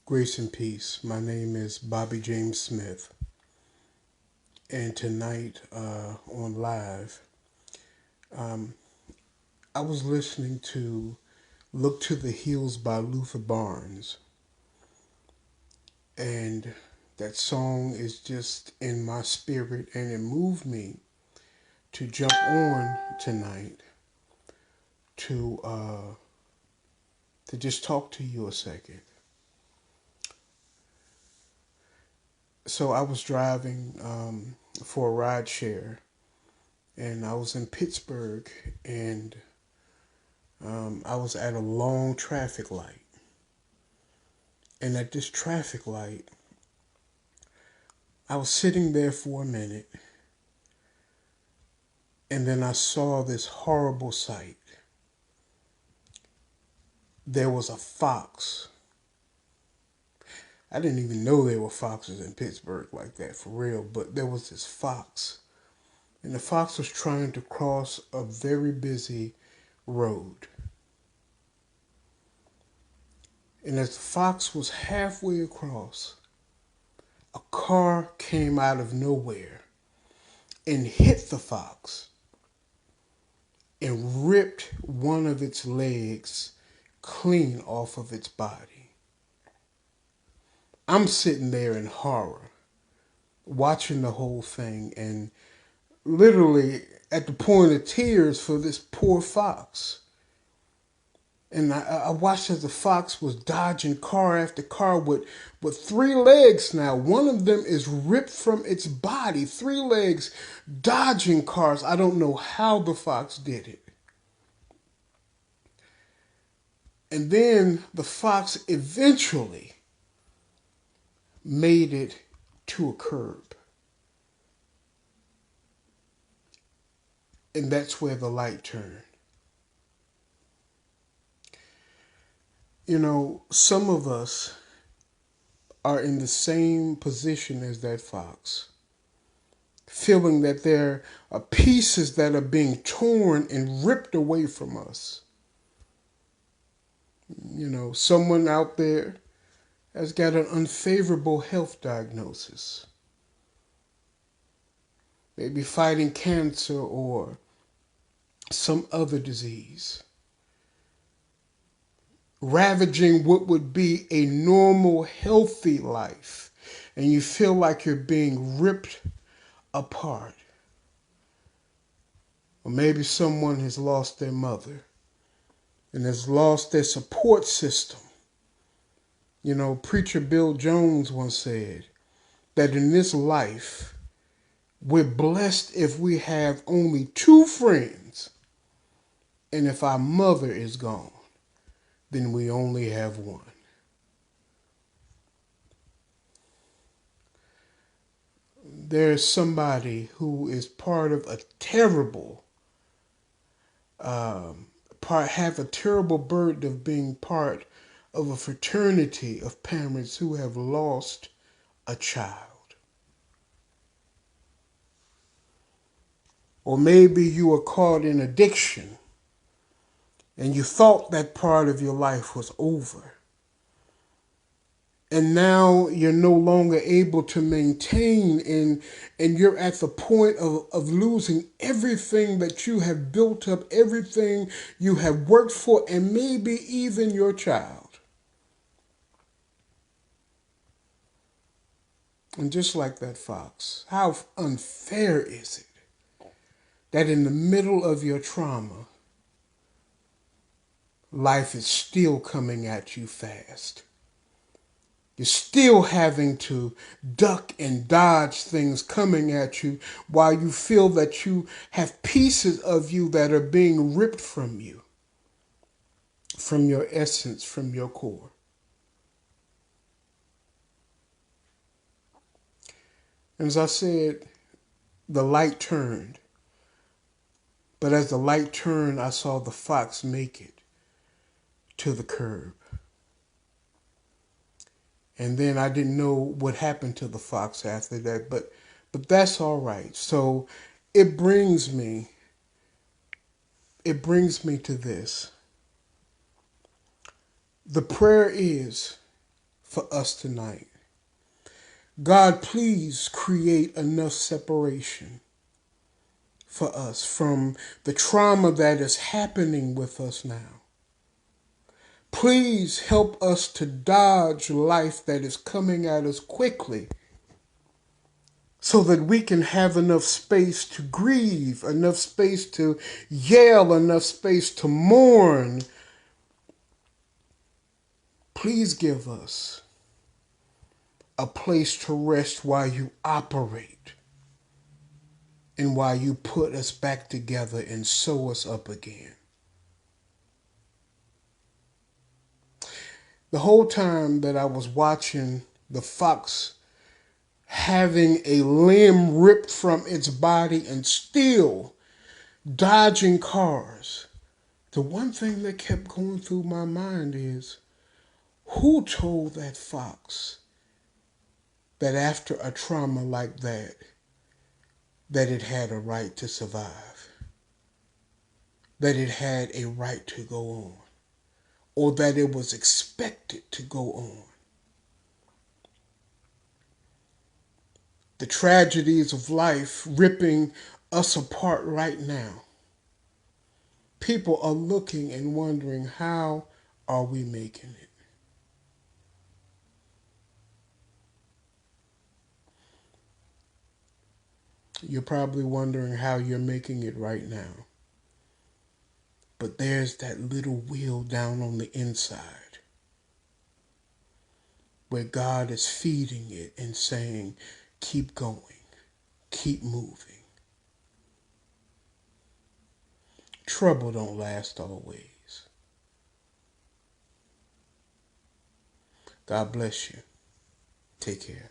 Grace and peace. My name is Bobby James Smith, and tonight on live, um, I was listening to "Look to the Hills" by Luther Barnes, and that song is just in my spirit, and it moved me to jump on tonight to uh, to just talk to you a second. So I was driving for a ride share, and I was in Pittsburgh, and I was at a long traffic light. And at this traffic light, I was sitting there for a minute, and then I saw this horrible sight. There was a fox. I didn't even know there were foxes in Pittsburgh like that, for real, but there was this fox. And the fox was trying to cross a very busy road. And as the fox was halfway across, a car came out of nowhere and hit the fox and ripped one of its legs clean off of its body. I'm sitting there in horror, watching the whole thing, and literally at the point of tears for this poor fox. And I watched as the fox was dodging car after car with three legs now. One of them is ripped from its body, three legs dodging cars. I don't know how the fox did it. And then the fox eventually made it to a curb. And that's where the light turned. You know, some of us are in the same position as that fox, feeling that there are pieces that are being torn and ripped away from us. You know, someone out there has got an unfavorable health diagnosis, maybe fighting cancer or some other disease, ravaging what would be a normal, healthy life, and you feel like you're being ripped apart. Or maybe someone has lost their mother and has lost their support system. You know, Preacher Bill Jones once said that in this life, we're blessed if we have only two friends, and if our mother is gone, then we only have one. There's somebody who is part of a terrible, have a terrible burden of being part of a fraternity of parents who have lost a child. Or maybe you were caught in addiction and you thought that part of your life was over. And now you're no longer able to maintain, and you're at the point of losing everything that you have built up, everything you have worked for, and maybe even your child. And just like that fox, how unfair is it that in the middle of your trauma, life is still coming at you fast? You're still having to duck and dodge things coming at you while you feel that you have pieces of you that are being ripped from you, from your essence, from your core. And as I said, the light turned. But as the light turned, I saw the fox make it to the curb. And then I didn't know what happened to the fox after that, but that's all right. So it brings me to this. The prayer is for us tonight. God, please create enough separation for us from the trauma that is happening with us now. Please help us to dodge life that is coming at us quickly so that we can have enough space to grieve, enough space to yell, enough space to mourn. Please give us a place to rest while you operate and while you put us back together and sew us up again. The whole time that I was watching the fox having a limb ripped from its body and still dodging cars, the one thing that kept going through my mind is, who told that fox that after a trauma like that it had a right to survive, that it had a right to go on, or that it was expected to go on? The tragedies of life ripping us apart right now. People are looking and wondering, how are we making it? You're probably wondering how you're making it right now. But there's that little wheel down on the inside where God is feeding it and saying, keep going, keep moving. Trouble don't last always. God bless you. Take care.